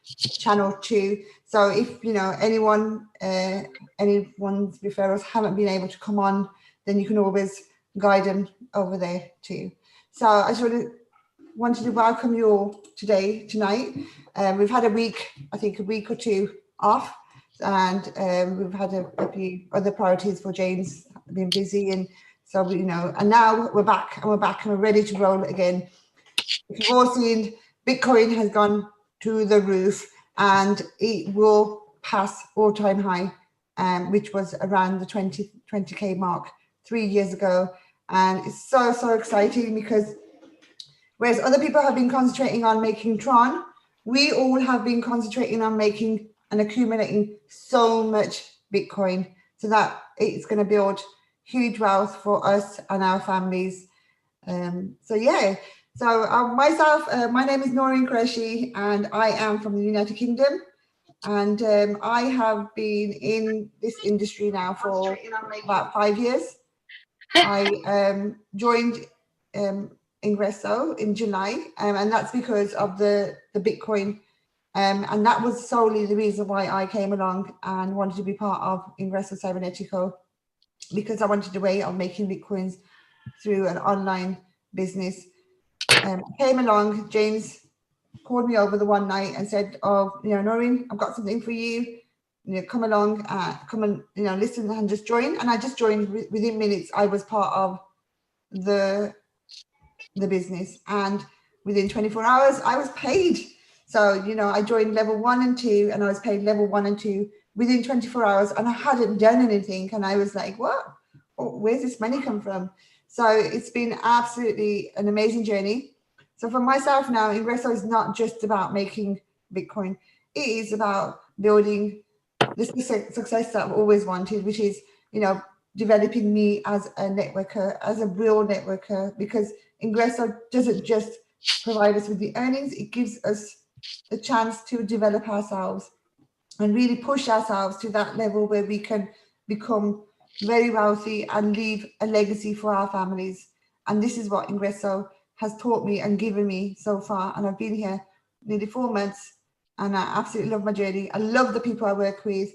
channel too. So if anyone's referrals haven't been able to come on, then you can always guide them over there too. So I just wanted to welcome you all tonight. We've had a week or two off, and we've had a few other priorities for James, been busy, and so and now we're back and we're ready to roll again. If you've all seen, Bitcoin has gone to the roof, and it will pass all-time high, which was around the 20K mark 3 years ago. And it's so exciting, because whereas other people have been concentrating on making Tron, we all have been concentrating on making and accumulating so much Bitcoin, so that it's going to build huge wealth for us and our families. Myself, my name is Noreen Qureshi, and I am from the United Kingdom. And I have been in this industry now for about 5 years. I joined Ingresso in July, and that's because of the Bitcoin. And that was solely the reason why I came along and wanted to be part of Ingresso Cybernetico, because I wanted a way of making Bitcoins through an online business. Came along, James called me over the one night and said, "Oh, Noreen, I've got something for you. Come along, come and listen and just join." And I just joined. Within minutes, I was part of the business, and within 24 hours, I was paid. So I joined level 1 and 2, and I was paid level 1 and 2 within 24 hours, and I hadn't done anything, and I was like, "What? Where's this money come from?" So it's been absolutely an amazing journey. So for myself now, Ingresso is not just about making Bitcoin. It is about building the success that I've always wanted, which is, developing me as a networker, as a real networker, because Ingresso doesn't just provide us with the earnings, it gives us the chance to develop ourselves and really push ourselves to that level where we can become very wealthy and leave a legacy for our families. And this is what Ingresso has taught me and given me so far. And I've been here nearly 4 months, and I absolutely love my journey. I love the people I work with,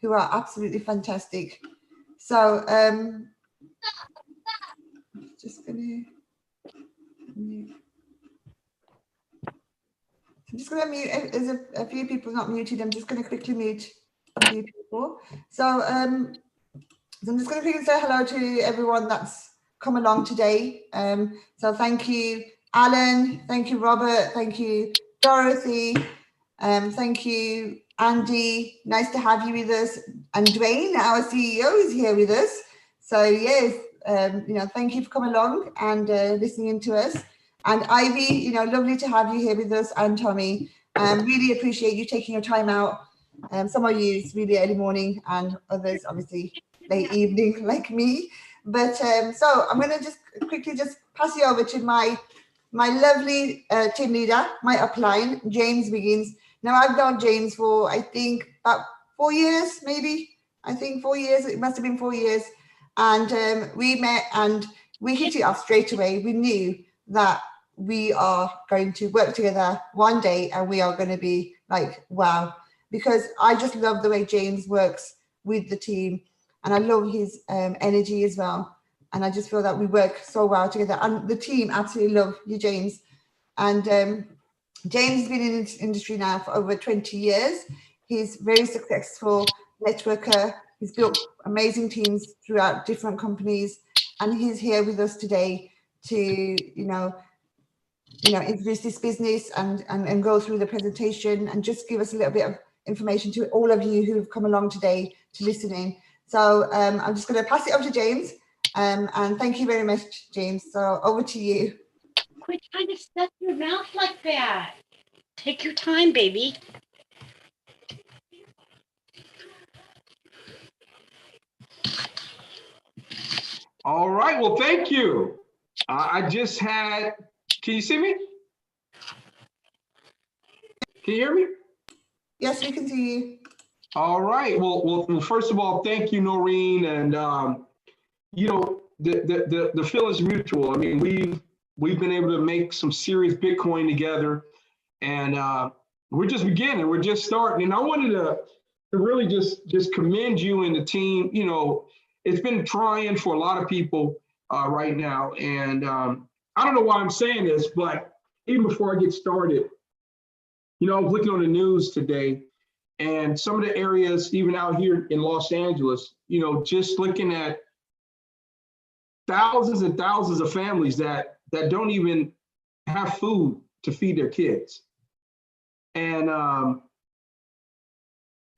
who are absolutely fantastic. So just gonna mute. I'm just going to mute. There's a few people not muted. I'm just going to quickly mute a few people. So I'm just going to quickly say hello to everyone that's come along today. So thank you, Alan. Thank you, Robert. Thank you, Dorothy. Thank you, Andy. Nice to have you with us. And Dwayne, our CEO, is here with us. So yes, thank you for coming along and listening in to us. And Ivy, lovely to have you here with us, and Tommy. Really appreciate you taking your time out. Some of you it's really early morning, and others obviously late evening like me. But so I'm going to just quickly just pass you over to my lovely team leader, my upline, James Wiggins. Now I've known James for I think about 4 years, maybe. I think 4 years. It must have been 4 years. And we met and we hit it off straight away. We knew that we are going to work together one day, and we are going to be like, wow, because I just love the way James works with the team, and I love his energy as well. And I just feel that we work so well together, and the team absolutely love you, James. And James has been in this industry now for over 20 years. He's very successful networker. He's built amazing teams throughout different companies, and he's here with us today to, introduce this business and go through the presentation and just give us a little bit of information to all of you who've come along today to listen in. So I'm just going to pass it over to James, and thank you very much, James. So over to you. Quit trying to stuff your mouth like that. Take your time, baby. All right, well, thank you. I just had, can you see me? Can you hear me? Yes, we can see you. All right, well, first of all, thank you, Noreen. And, the feeling's mutual. I mean, we've been able to make some serious Bitcoin together. And we're just beginning, we're just starting. And I wanted to really just commend you and the team. You know, it's been trying for a lot of people right now. And I don't know why I'm saying this, but even before I get started, you know, I was looking on the news today, and some of the areas, even out here in Los Angeles, you know, just looking at thousands and thousands of families that don't even have food to feed their kids. And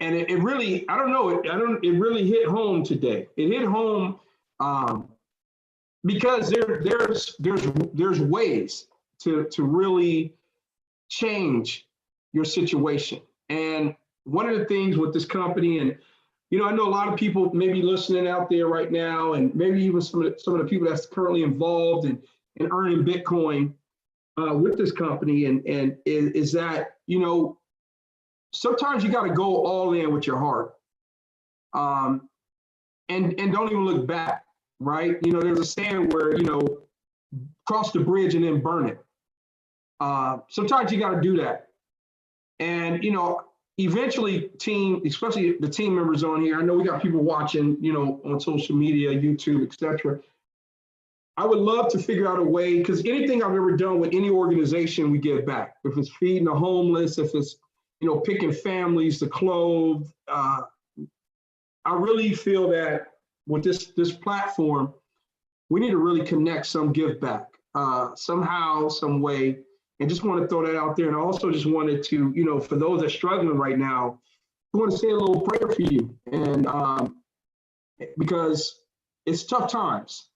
it really, I don't know, it really hit home today. It hit home because there's ways to really change your situation. And one of the things with this company, and you know, I know a lot of people maybe listening out there right now, and maybe even some of the people that's currently involved in earning Bitcoin with this company, and is that, you know, sometimes you got to go all in with your heart, and don't even look back, right? You know, there's a saying where, you know, cross the bridge and then burn it. Sometimes you got to do that, and you know, eventually, team, especially the team members on here, I know we got people watching, you know, on social media, YouTube, etc. I would love to figure out a way, because anything I've ever done with any organization, we give back. If it's feeding the homeless, if it's, you know, picking families to clothe, I really feel that with this platform, we need to really connect some give back somehow, some way. And just want to throw that out there. And I also just wanted to, you know, for those that are struggling right now, I want to say a little prayer for you. And because it's tough times.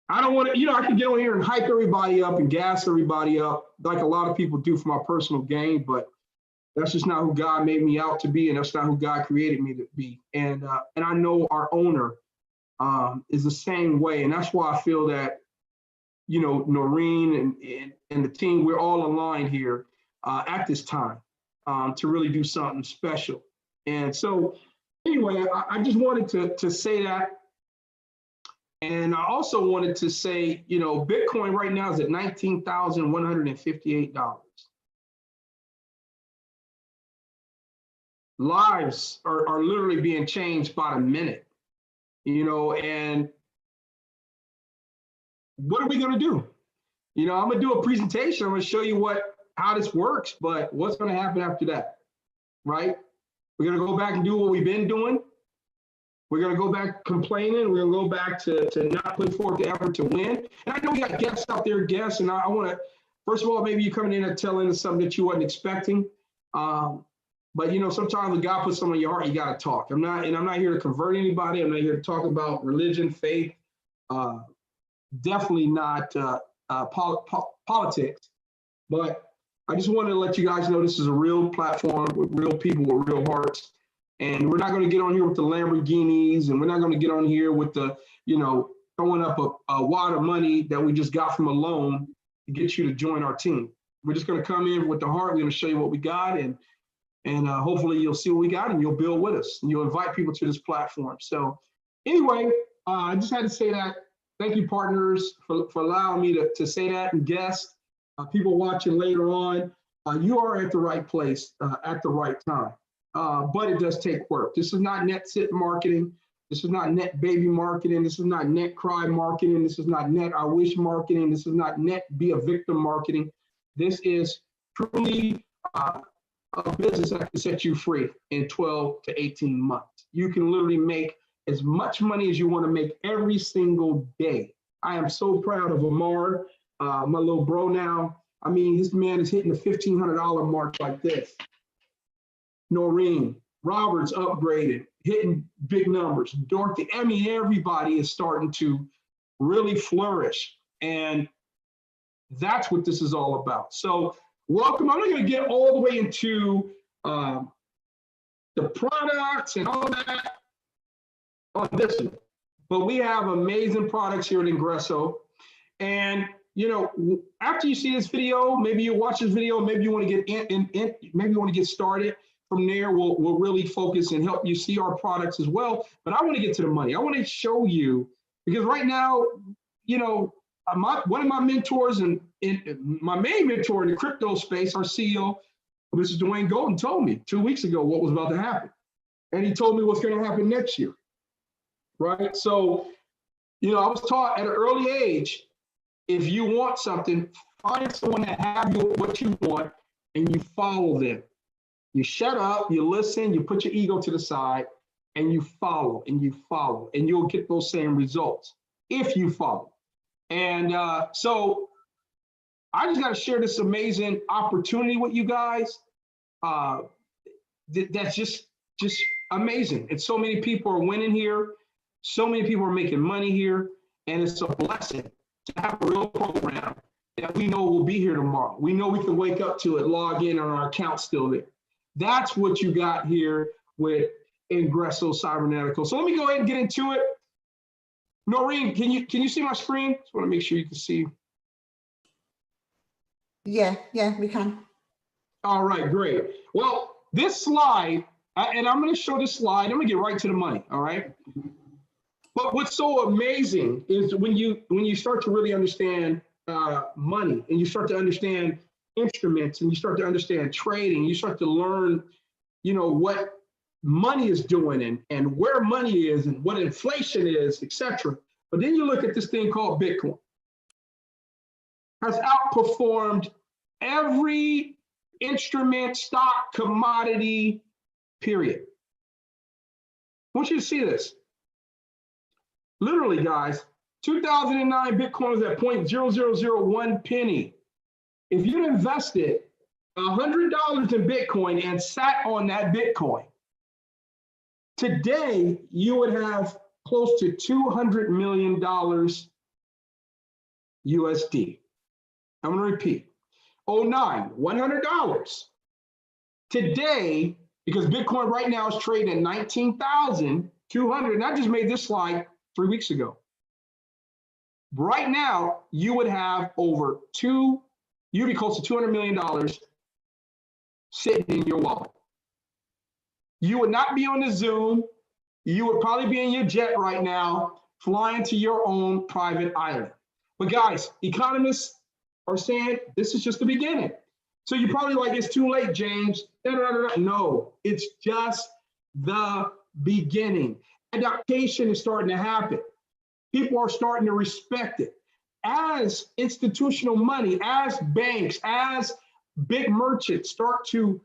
I don't want to, you know, I can get on here and hype everybody up and gas everybody up like a lot of people do for my personal gain, but that's just not who God made me out to be, and that's not who God created me to be. And I know our owner is the same way. And that's why I feel that, you know, Noreen and the team, we're all aligned here at this time to really do something special. And so anyway, I just wanted to say that. And I also wanted to say, you know, Bitcoin right now is at $19,158. Lives are literally being changed by the minute, you know, and what are we going to do? You know, I'm going to do a presentation. I'm going to show you how this works, but what's going to happen after that, right? We're going to go back and do what we've been doing. We're going to go back complaining. We're going to go back to not put forth the effort to win. And I know we got guests out there, and I want to, first of all, maybe you're coming in and telling us something that you wasn't expecting. But, you know, sometimes when God puts something in your heart, you got to talk. I'm not here to convert anybody. I'm not here to talk about religion, faith, definitely not politics. But I just wanted to let you guys know this is a real platform with real people with real hearts. And we're not going to get on here with the Lamborghinis, and we're not going to get on here with the, you know, throwing up a wad of money that we just got from a loan to get you to join our team. We're just going to come in with the heart. We're going to show you what we got, and hopefully you'll see what we got and you'll build with us and you'll invite people to this platform. So anyway, I just had to say that. Thank you, partners, for allowing me to say that, and guests, people watching later on. You are at the right place at the right time. But it does take work. This is not net sit marketing. This is not net baby marketing. This is not net cry marketing. This is not net I wish marketing. This is not net be a victim marketing. This is truly a business that can set you free in 12 to 18 months. You can literally make as much money as you want to make every single day. I am so proud of Amar, my little bro now. I mean, this man is hitting the $1,500 mark like this. Noreen, Robert's upgraded, hitting big numbers. Dorothy, I mean, everybody is starting to really flourish. And that's what this is all about. So welcome. I'm not going to get all the way into the products and all that on this one, but we have amazing products here at Ingresso. And, you know, after you see this video, maybe you watch this video, maybe you want to get maybe you want to get started. From there, we'll really focus and help you see our products as well. But I want to get to the money. I want to show you, because right now, you know, one of my mentors and my main mentor in the crypto space, our CEO, Mr. Dwayne Golden told me 2 weeks ago what was about to happen. And he told me what's going to happen next year, right? So, you know, I was taught at an early age, if you want something, find someone that have what you want and you follow them. You shut up, you listen, you put your ego to the side, and you follow, and you'll get those same results if you follow. And so I just got to share this amazing opportunity with you guys. That's just amazing. And so many people are winning here. So many people are making money here. And it's a blessing to have a real program that we know will be here tomorrow. We know we can wake up to it, log in, and our account's still there. That's what you got here with Ingresso Cybernetical. So let me go ahead and get into it. Noreen, can you see my screen? Just want to make sure you can see. Yeah, we can. All right, great. Well, this slide, and I'm going to show this slide. I'm going to get right to the money. All right. But what's so amazing is when you start to really understand money, and you start to understand instruments, and you start to understand trading, you start to learn, you know, what money is doing and where money is and what inflation is, etc. But then you look at this thing called Bitcoin. Has outperformed every instrument, stock, commodity, period. I want you to see this. Literally, guys, 2009 Bitcoin was at 0.0001 penny. If you'd invested $100 in Bitcoin and sat on that Bitcoin, today you would have close to $200 million USD. I'm going to repeat. 09, $100. Today, because Bitcoin right now is trading at 19,200, and I just made this slide 3 weeks ago. Right now, you would have you'd be close to $200 million sitting in your wallet. You would not be on the Zoom. You would probably be in your jet right now, flying to your own private island. But guys, economists are saying this is just the beginning. So you're probably like, it's too late, James. No, it's just the beginning. Adaptation is starting to happen. People are starting to respect it. As institutional money, as banks, as big merchants start to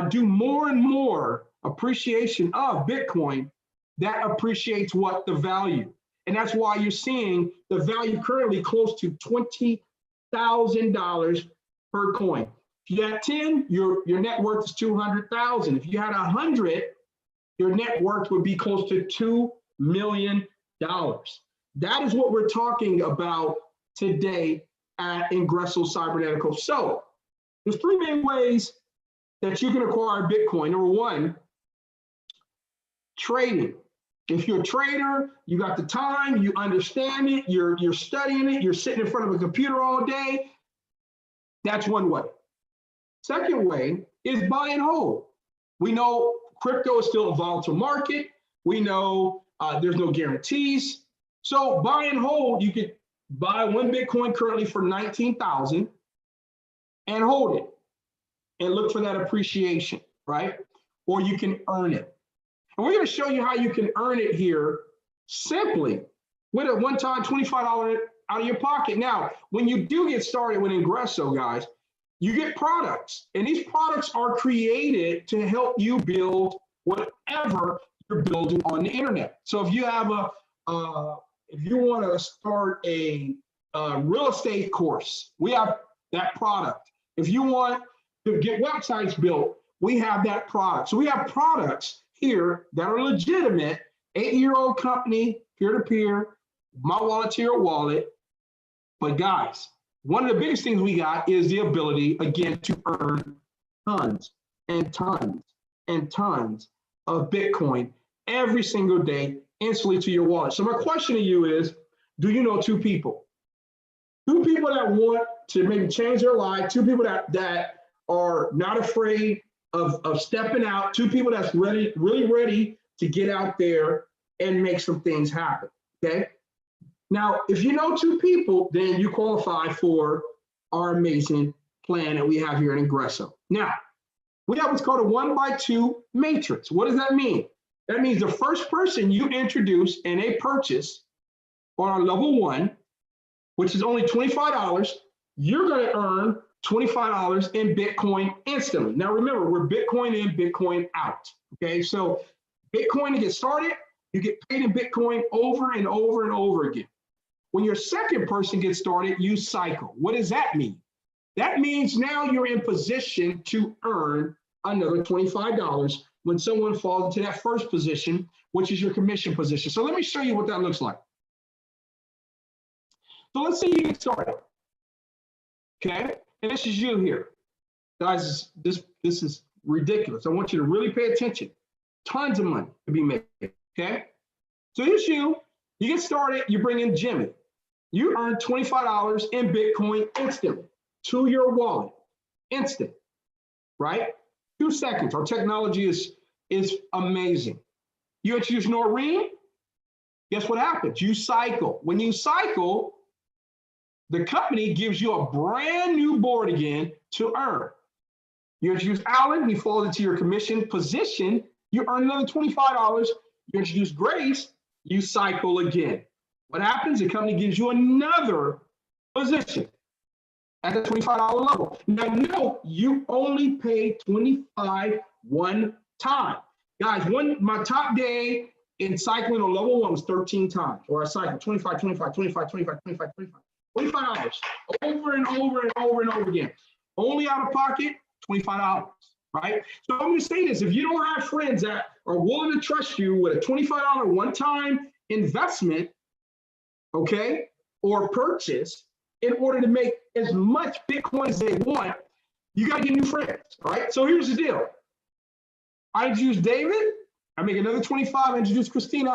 do more and more appreciation of Bitcoin, that appreciates what? The value. And that's why you're seeing the value currently close to $20,000 per coin. If you had 10, your net worth is 200,000. If you had 100, your net worth would be close to $2 million. That is what we're talking about today at Ingresso Cybernetical. So there's three main ways that you can acquire Bitcoin. Number one, trading. If you're a trader, you got the time, you understand it, you're studying it, you're sitting in front of a computer all day, that's one way. Second way is buy and hold. We know crypto is still a volatile market. We know there's no guarantees. So buy and hold, you could buy one Bitcoin currently for 19,000 and hold it and look for that appreciation, right? Or you can earn it. And we're going to show you how you can earn it here simply with a one-time $25 out of your pocket. Now, when you do get started with Ingresso, guys, you get products, and these products are created to help you build whatever you're building on the internet. So if you have if you want to start a real estate course, we have that product. If you want to get websites built, we have that product. So we have products here that are legitimate, 8-year-old company, peer-to-peer, my wallet to your wallet. But guys, one of the biggest things we got is the ability, again, to earn tons and tons and tons of Bitcoin every single day instantly to your wallet. So my question to you is, do you know two people? Two people that want to maybe change their life, two people that are not afraid of stepping out, two people that's really ready to get out there and make some things happen, okay? Now, if you know two people, then you qualify for our amazing plan that we have here at Ingresso. Now, We have what's called a 1x2 matrix. What does that mean? That means the first person you introduce in a purchase on level 1, which is only $25, you're going to earn $25 in Bitcoin instantly. Now remember, we're Bitcoin in, Bitcoin out. Okay, so Bitcoin to get started, you get paid in Bitcoin over and over and over again. When your second person gets started, you cycle. What does that mean? That means now you're in position to earn another $25 when someone falls into that first position, which is your commission position. So let me show you what that looks like. So let's say you get started, okay? And this is you here. Guys, this is ridiculous. I want you to really pay attention. Tons of money to be made, okay? So here's you. You get started, you bring in Jimmy. You earn $25 in Bitcoin instantly to your wallet, instant, right? 2 seconds. Our technology is amazing. You introduce Noreen, guess what happens? You cycle. When you cycle, the company gives you a brand new board again to earn. You introduce Alan, he falls into your commission position, you earn another $25. You introduce Grace, you cycle again. What happens? The company gives you another position at the $25 level. Now, no, you only pay $25 one time. Guys, my top day in cycling on level 1 was 13 times, or I cycled 25, 25, 25, 25, 25, 25. $25 over and over and over and over again. Only out of pocket, $25, right? So I'm going to say this, if you don't have friends that are willing to trust you with a $25 one-time investment, okay, or purchase in order to make as much Bitcoin as they want, you got to get new friends, all right? So here's the deal. I introduce David, I make another 25, I introduce Christina,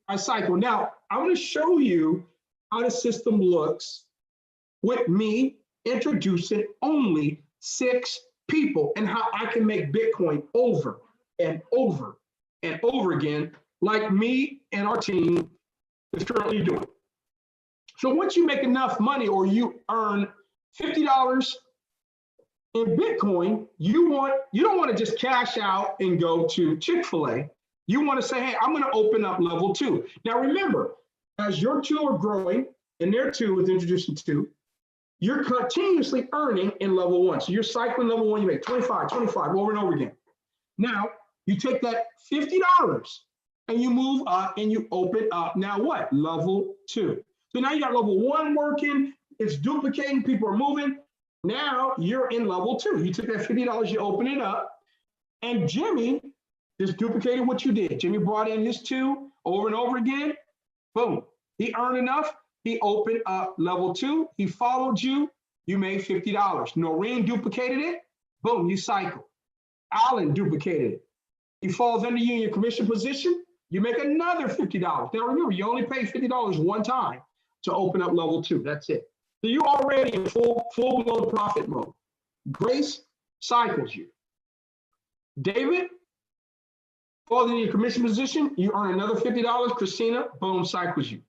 I cycle. Now, I'm going to show you how the system looks with me introducing only 6 people and how I can make Bitcoin over and over and over again, like me and our team is currently doing. So once you make enough money or you earn $50 in Bitcoin, you don't want to just cash out and go to Chick-fil-A. You want to say, hey, I'm going to open up level 2. Now remember, as your 2 are growing and their 2 is introducing 2, you're continuously earning in level 1. So you're cycling level 1, you make 25, 25 over and over again. Now you take that $50 and you move up and you open up now what? Level 2. So now you got level 1 working, it's duplicating, people are moving. Now you're in level 2. You took that $50, you open it up, and Jimmy just duplicated what you did. Jimmy brought in his 2 over and over again. Boom. He earned enough. He opened up level 2. He followed you. You made $50. Noreen duplicated it. Boom, you cycle. Alan duplicated it. He falls under you in your commission position. You make another $50. Now remember, you only pay $50 one time to open up level 2. That's it. So you're already in full-blown profit mode. Grace cycles you. David falls into your commission position. You earn another $50. Christina, boom, cycles you.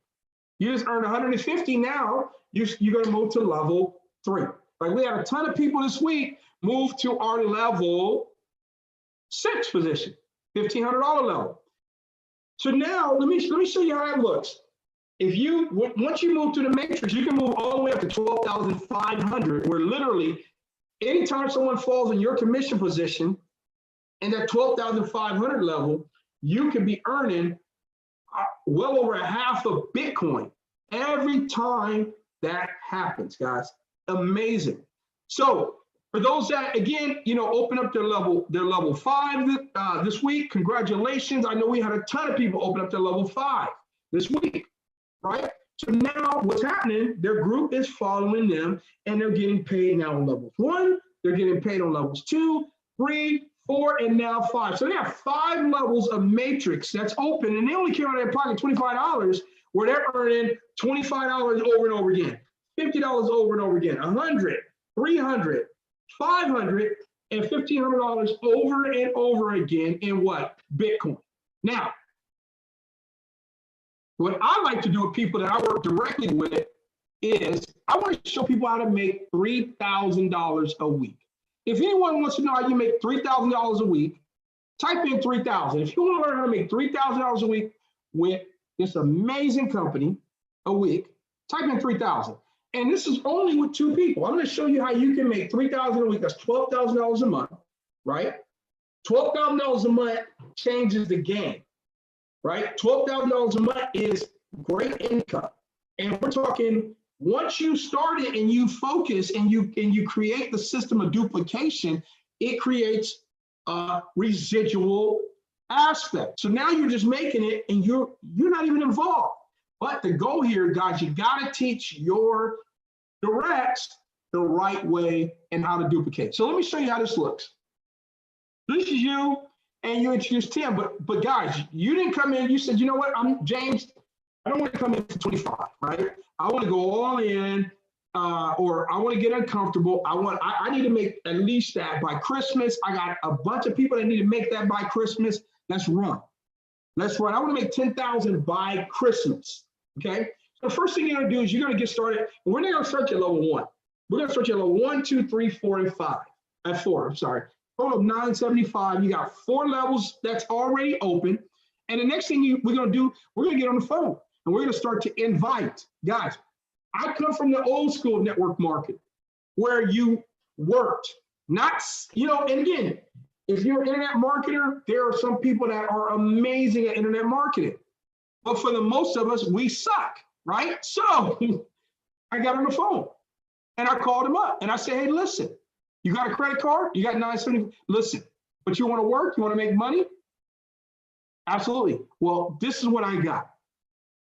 You just earned 150. Now you're going to move to level 3. Like we had a ton of people this week move to our level 6 position, $1,500 level. So now let me show you how it looks. If once you move to the matrix, you can move all the way up to 12,500, where literally anytime someone falls in your commission position in that 12,500 level, you can be earning well over a half of Bitcoin every time that happens, guys. Amazing. So for those that, again, open up their level 5 this week, congratulations. I know we had a ton of people open up their level 5 this week, right? So now what's happening, their group is following them and they're getting paid now on levels 1, they're getting paid on levels 2, 3, 4, and now 5. So they have 5 levels of matrix that's open, and they only care about their pocket $25, where they're earning $25 over and over again, $50 over and over again, $100, $300, $500, and $1,500 over and over again in what? Bitcoin. Now, what I like to do with people that I work directly with is I want to show people how to make $3,000 a week. If anyone wants to know how you make $3,000 a week, type in 3,000. If you want to learn how to make $3,000 a week with this amazing company a week, type in 3,000. And this is only with 2 people. I'm going to show you how you can make $3,000 a week. That's $12,000 a month, right? $12,000 a month changes the game, right? $12,000 a month is great income. And we're talking, once you start it and you focus and you create the system of duplication, it creates a residual aspect. So now you're just making it and you're not even involved. But the goal here, guys, you got to teach your directs the right way and how to duplicate. So let me show you how this looks. This is you, and you introduced Tim. But guys, you didn't come in. You said, you know what? I'm James. I don't want to come in for 25, right? I want to go all in, or I want to get uncomfortable. I need to make at least that by Christmas. I got a bunch of people that need to make that by Christmas. Let's run. Let's run. I want to make 10,000 by Christmas. Okay. So the first thing you're going to do is you're going to get started. We're not going to start you at level 1. We're going to start you at level 1, 2, 3, 4, and 5. At 4, I'm sorry. Total of 975. You got 4 levels that's already open. And the next thing we're going to do, we're going to get on the phone and we're going to start to invite. Guys, I come from the old school network marketing where you worked, not, and again, if you're an internet marketer, there are some people that are amazing at internet marketing. But for the most of us, we suck, right? So I got on the phone and I called him up and I said, hey, listen, you got a credit card? You got 970? Listen, but you want to work? You want to make money? Absolutely. Well, this is what I got.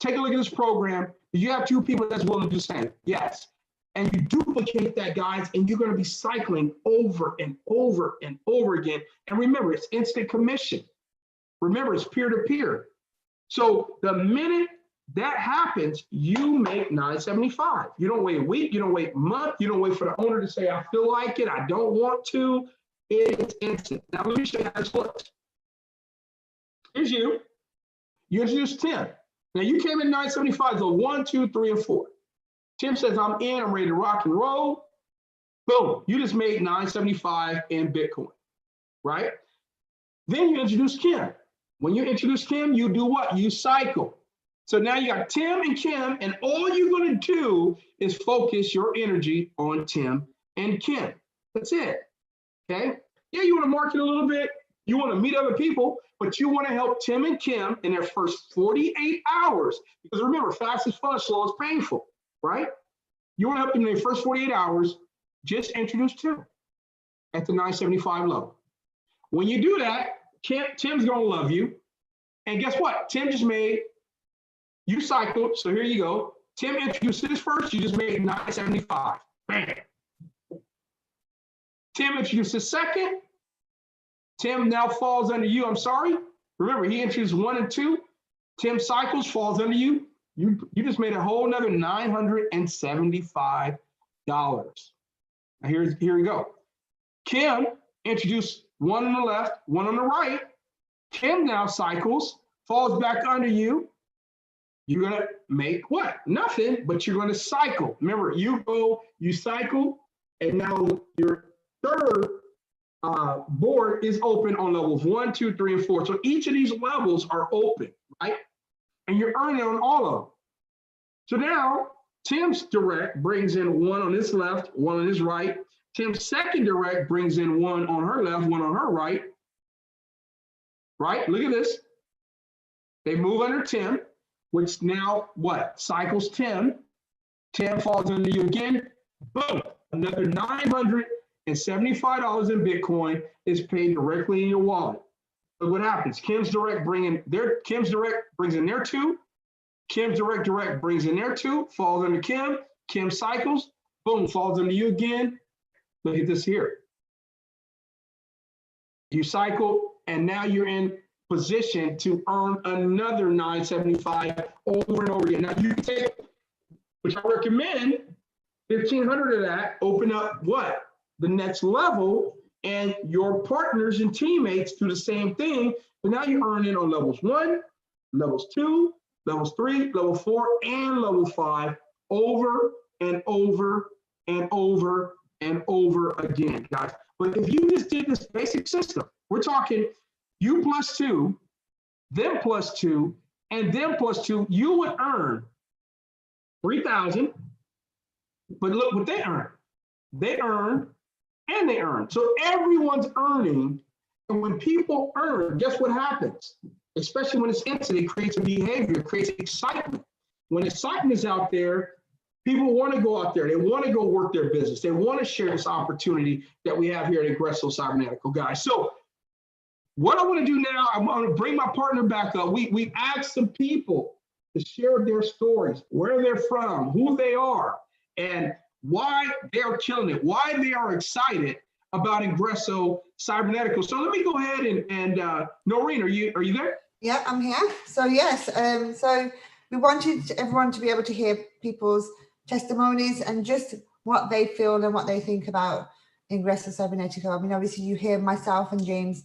Take a look at this program. You have 2 people that's willing to do the same. Yes. And you duplicate that, guys, and you're going to be cycling over and over and over again. And remember, it's instant commission. Remember, it's peer-to-peer. So the minute that happens, you make 975. You don't wait a week, you don't wait a month, you don't wait for the owner to say, I feel like it, I don't want to. It's instant. Now let me show you how this looks. Here's you. You introduced Tim. Now you came in 975, so 1, 2, 3, and 4. Tim says, I'm in, I'm ready to rock and roll. Boom, you just made 975 in Bitcoin, right? Then you introduce Kim. When you introduce Kim, you do what? You cycle. So now you got Tim and Kim, and all you're going to do is focus your energy on Tim and Kim. That's it. Okay? Yeah, you want to market a little bit. You want to meet other people, but you want to help Tim and Kim in their first 48 hours. Because remember, fast is fun, slow is painful, right? You want to help them in their first 48 hours, just introduce Tim at the 975 level. When you do that, Tim's going to love you. And guess what? Tim just made, you cycled. So here you go. Tim introduced this first. You just made 975. Bam. Tim introduced the second. Tim now falls under you. I'm sorry. Remember, he introduced 1 and 2. Tim cycles, falls under you. You just made a whole nother $975. Now here we go. Kim introduced 1 on the left, 1 on the right. Kim now cycles, falls back under you. You're gonna make what? Nothing, but you're gonna cycle. Remember, you go, you cycle, and now your third board is open on levels 1, 2, 3, and 4. So each of these levels are open, right? And you're earning on all of them. So now Tim's direct brings in 1 on his left, 1 on his right. Tim's second direct brings in 1 on her left, 1 on her right. Right? Look at this. They move under Tim, which now what? Cycles Tim. Tim falls under you again. Boom. Another $975 in Bitcoin is paid directly in your wallet. Look what happens. Kim's direct brings in their 2. Kim's direct brings in their 2, falls under Kim. Kim cycles. Boom, falls under you again. Look at this here. You cycle, and now you're in position to earn another 975 over and over again. Now you can take, which I recommend, 1,500 of that, open up what? The next level, and your partners and teammates do the same thing. But now you're earning on levels 1, levels 2, levels 3, level 4, and level 5 over and over and over and over again, guys. But if you just did this basic system, we're talking you plus 2, them plus 2, and them plus 2, you would earn 3,000. But look what they earn. They earn and they earn. So everyone's earning. And when people earn, guess what happens? Especially when it's instant, it creates a behavior, it creates excitement. When excitement is out there, people want to go out there. They want to go work their business. They want to share this opportunity that we have here at Ingresso Cybernetical, guys. So what I want to do now, I'm going to bring my partner back up. We asked some people to share their stories, where they're from, who they are, and why they're killing it, why they are excited about Ingresso Cybernetical. So let me go ahead and Noreen, are you there? Yeah, I'm here. So yes, so we wanted everyone to be able to hear people's testimonies and just what they feel and what they think about Ingresso Cybernetical. I mean, obviously you hear myself and James,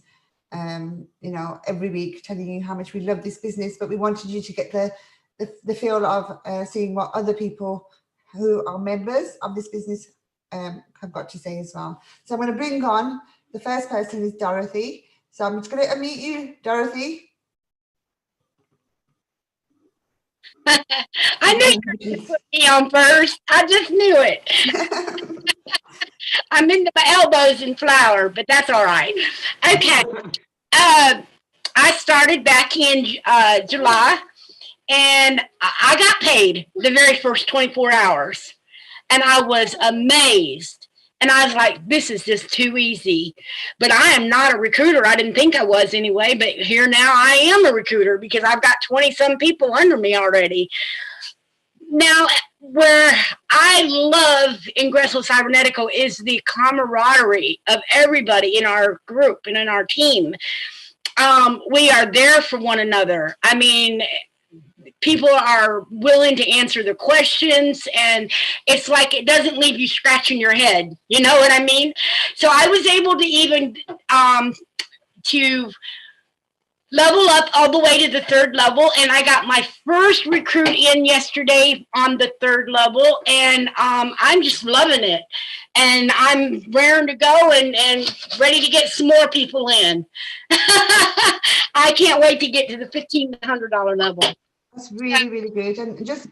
you know, every week telling you how much we love this business, but we wanted you to get the feel of seeing what other people who are members of this business have got to say as well. So I'm going to bring on, the first person is Dorothy. So I'm just going to unmute you, Dorothy. I knew you were going to put me on first. I just knew it. I'm into my elbows in flour, but that's all right. Okay. I started back in July, and I got paid the very first 24 hours. And I was amazed. And I was like, this is just too easy. But I am not a recruiter. I didn't think I was anyway. But here now I am a recruiter because I've got 20-some people under me already. Now, where I love Ingresso Cybernetical is the camaraderie of everybody in our group and in our team. We are there for one another. I mean, people are willing to answer the questions, and it's like it doesn't leave you scratching your head. You know what I mean? So I was able to even to level up all the way to the 3rd level, and I got my first recruit in yesterday on the 3rd level, and I'm just loving it. And I'm raring to go and ready to get some more people in. I can't wait to get to the $1,500 level. That's really, really good. And just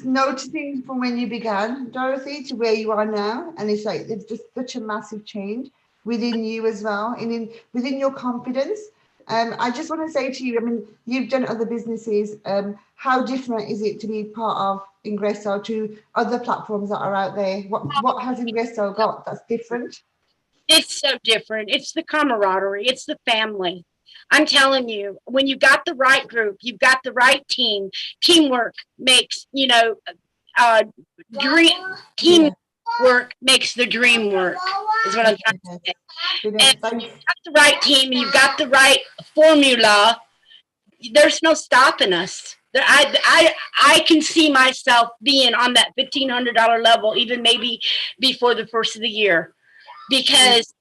noticing from when you began, Dorothy, to where you are now, and it's like it's just such a massive change within you as well, and within your confidence. I just want to say to you, I mean, you've done other businesses. How different is it to be part of Ingresso to other platforms that are out there? What has Ingresso got that's different? It's so different. It's the camaraderie. It's the family. I'm telling you, when you've got the right group, you've got the right team. Teamwork makes, you know, teamwork makes the dream work, is what I'm trying to say. And when you've got the right team and you've got the right formula, there's no stopping us. I can see myself being on that $1,500 level, even maybe before the first of the year. Because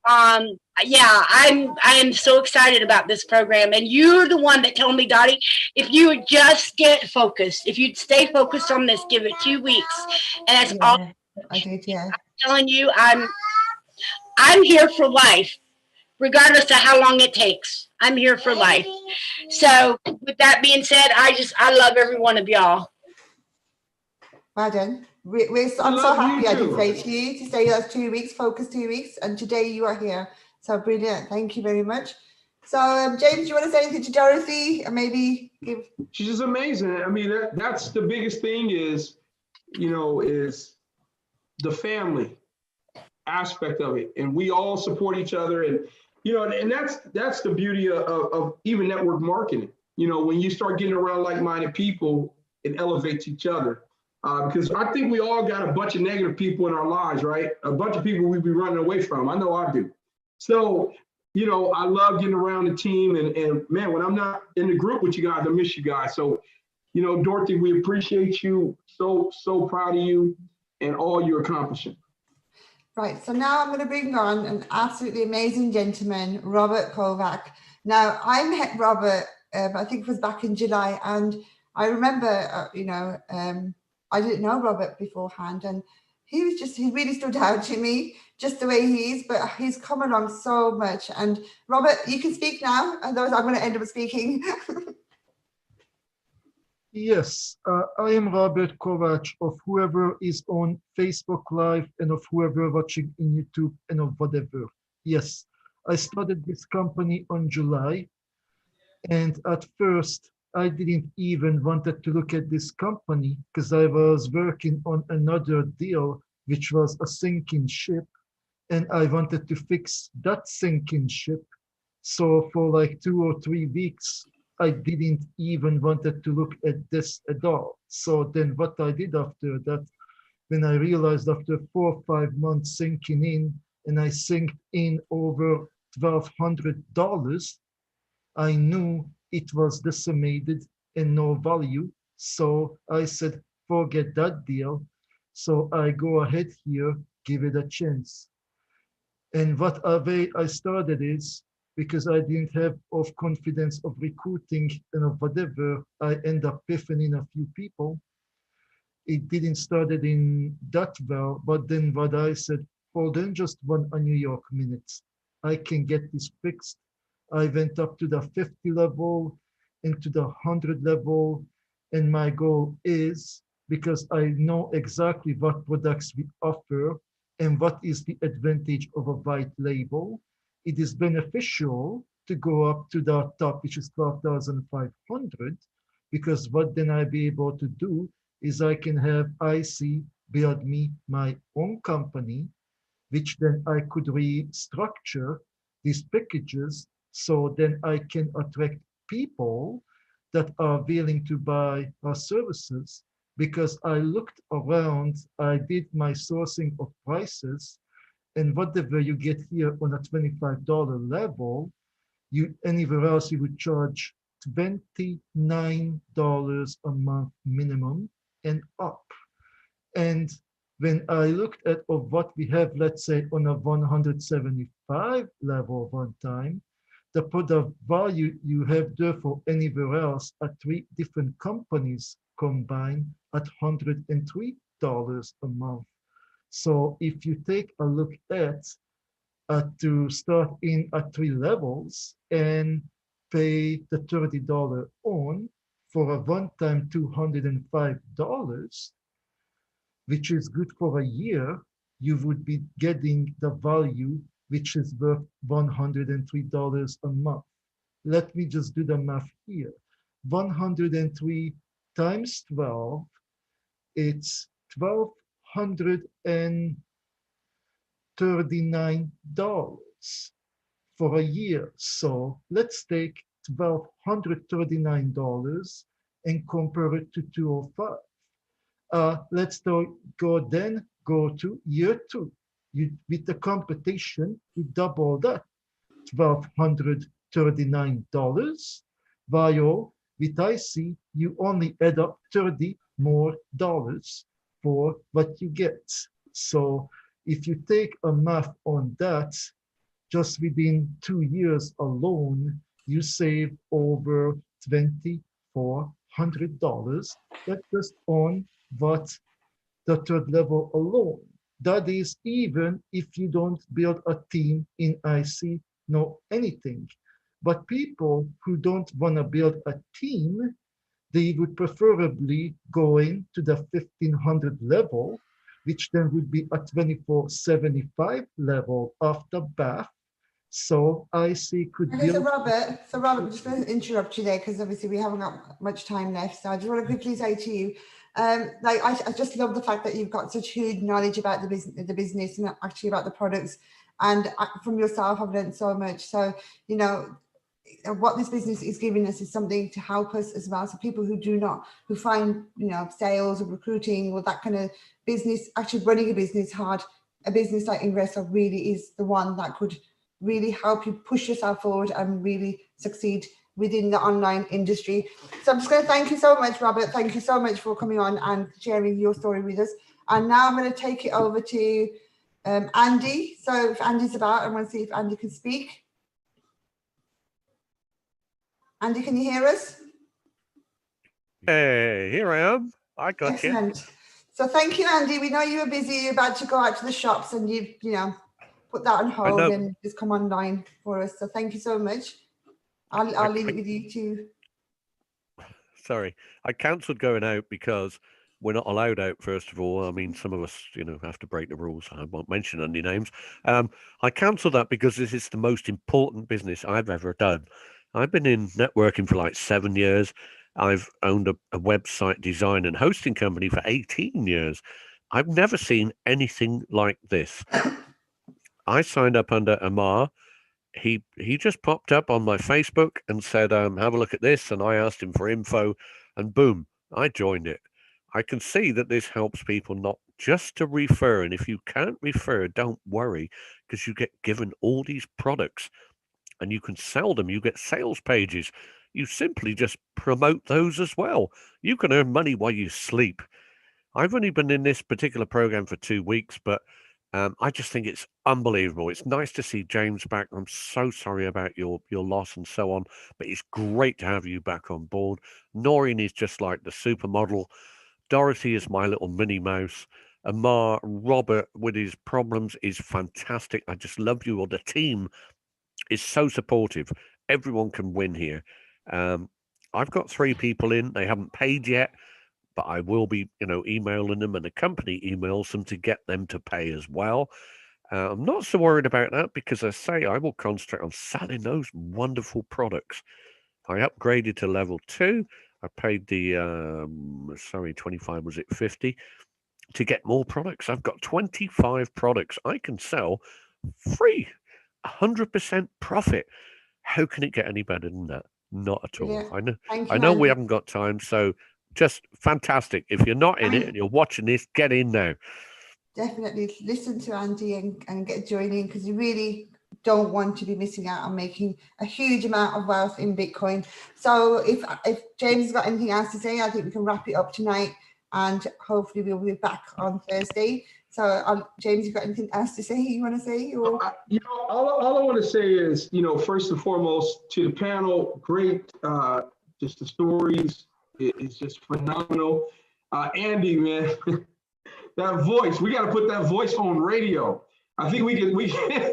yeah, I am so excited about this program, and you're the one that told me, Dottie, if you would just get focused, if you'd stay focused on this, give it 2 weeks, and that's all. I did, yeah. I'm telling you, I'm here for life, regardless of how long it takes. I'm here for life. So with that being said, I love every one of y'all. Well done. I'm so happy I did say to you to say that's 2 weeks, focus 2 weeks, and today you are here. So brilliant. Thank you very much. So James, you want to say anything to Dorothy and maybe give? She's just amazing. I mean, that's the biggest thing is, you know, is the family aspect of it. And we all support each other. And, you know, and that's the beauty of even network marketing. You know, when you start getting around like-minded people, it elevates each other. Because I think we all got a bunch of negative people in our lives, right? A bunch of people we'd be running away from. I know I do. So, you know, I love getting around the team, and man, when I'm not in the group with you guys, I miss you guys. So, you know, Dorothy, we appreciate you. So proud of you and all you're accomplishing. Right. So now I'm going to bring on an absolutely amazing gentleman, Robert Kovac. Now, I met Robert, I think it was back in July, and I remember, you know, I didn't know Robert beforehand, and he really stood out to me, just the way he is, but he's come along so much. And Robert, you can speak now, otherwise I'm going to end up speaking. Yes, I am Robert Kovac, of whoever is on Facebook Live and of whoever watching in YouTube and of whatever. Yes, I started this company on July, and at first I didn't even wanted to look at this company because I was working on another deal, which was a sinking ship, and I wanted to fix that sinking ship. So for like 2 or 3 weeks, I didn't even wanted to look at this at all. So then what I did after that, when I realized after 4 or 5 months sinking in, and I sinked in over $1,200, I knew it was decimated and no value. So I said, forget that deal. So I go ahead here, give it a chance. And what way I started is, because I didn't have of confidence of recruiting and of whatever, I end up piffing in a few people. It didn't started in that well, but then what I said, hold on just one a New York minute. I can get this fixed. I went up to the 50 level and to the 100 level. And my goal is, because I know exactly what products we offer and what is the advantage of a white label, it is beneficial to go up to the top, which is 12,500, because what then I be able to do is I can have IC build me my own company, which then I could restructure these packages so then I can attract people that are willing to buy our services. Because I looked around, I did my sourcing of prices, and whatever you get here on a $25 level, you anywhere else you would charge $29 a month minimum and up. And when I looked at of what we have, let's say on a 175 level one time, the product value you have there for anywhere else at 3 different companies combined at $103 a month. So if you take a look at to start in at 3 levels and pay the $30 on for a one-time $205, which is good for a year, you would be getting the value which is worth $103 a month. Let me just do the math here. 103 times 12, it's $1,239 for a year. So let's take $1,239 and compare it to 205. Let's go to year 2. With the competition, you double that, $1,239. While with IC, you only add up $30 more for what you get. So if you take a math on that, just within 2 years alone, you save over $2,400. That's just on what the 3rd level alone. That is even if you don't build a team in IC, no anything. But people who don't want to build a team, they would preferably go into the 1,500 level, which then would be a 2475 level after BAF. So IC could Okay, build. so Robert, I'm just going to interrupt you there because obviously we haven't got much time left. So I just want to quickly say to you, I just love the fact that you've got such huge knowledge about the business and actually about the products. And from yourself, I've learned so much. So, you know, what this business is giving us is something to help us as well. So people who find, you know, sales or recruiting or that kind of business, actually running a business hard, a business like Ingresso really is the one that could really help you push yourself forward and really succeed within the online industry. So I'm just going to thank you so much, Robert. Thank you so much for coming on and sharing your story with us. And now I'm going to take it over to Andy. So if Andy's about, I want to see if Andy can speak. Andy, can you hear us? Hey, here I am. I got you. Excellent. So thank you, Andy. We know you were busy. You're about to go out to the shops, and you know, put that on hold and just come online for us. So thank you so much. I'll leave it with you too. Sorry, I cancelled going out because we're not allowed out, first of all. I mean, some of us, you know, have to break the rules. I won't mention any names. I cancelled that because this is the most important business I've ever done. I've been in networking for like 7 years. I've owned a website design and hosting company for 18 years. I've never seen anything like this. I signed up under Amar. He just popped up on my Facebook and said, have a look at this. And I asked him for info, and boom, I joined it. I can see that this helps people not just to refer. And if you can't refer, don't worry, because you get given all these products and you can sell them. You get sales pages. You simply just promote those as well. You can earn money while you sleep. I've only been in this particular program for 2 weeks, but I just think it's unbelievable. It's nice to see James back. I'm so sorry about your loss and so on, but it's great to have you back on board. Noreen is just like the supermodel. Dorothy is my little Minnie Mouse. Amar, Robert with his problems is fantastic. I just love you all. The team is so supportive. Everyone can win here. I've got 3 people in. They haven't paid yet, but I will be, you know, emailing them, and the company emails them to get them to pay as well. I'm not so worried about that because I say I will concentrate on selling those wonderful products. I upgraded to level 2. I paid the 25, was it 50, to get more products. I've got 25 products I can sell free, 100% profit. How can it get any better than that? Not at all. Yeah. I know we haven't got time, so just fantastic. If you're not in it and you're watching this, get in now. Definitely listen to Andy and get joining, because you really don't want to be missing out on making a huge amount of wealth in Bitcoin. So if James has got anything else to say, I think we can wrap it up tonight, and hopefully we'll be back on Thursday. So James, you got anything else to say you want to say? Or? You know, all I want to say is, you know, first and foremost, to the panel, great, just the stories, it's just phenomenal. Andy, man, that voice, we got to put that voice on radio. I think we can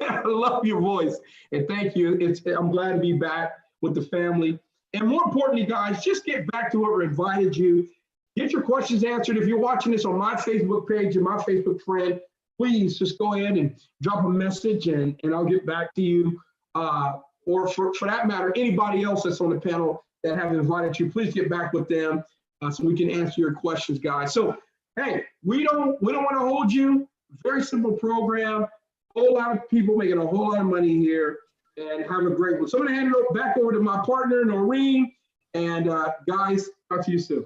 I love your voice, and thank you. I'm glad to be back with the family. And more importantly, guys, just get back to whoever invited you. Get your questions answered. If you're watching this on my Facebook page and my Facebook friend, please just go ahead and drop a message, and I'll get back to you. Or for that matter, anybody else that's on the panel that have invited you, please get back with them so we can answer your questions, guys. So, hey, we don't want to hold you. Very simple program. A whole lot of people making a whole lot of money here, and have a great one. So I'm going to hand it back over to my partner, Noreen. And guys, talk to you soon.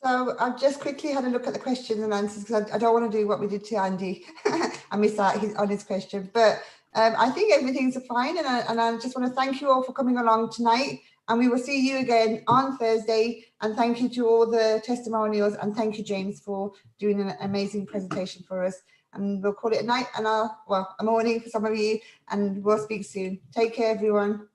So I've just quickly had a look at the questions and answers, because I don't want to do what we did to Andy. I missed out on his question, but I think everything's fine. And I just want to thank you all for coming along tonight. And we will see you again on Thursday. And thank you to all the testimonials. And thank you, James, for doing an amazing presentation for us. And we'll call it a night and a morning for some of you. And we'll speak soon. Take care, everyone.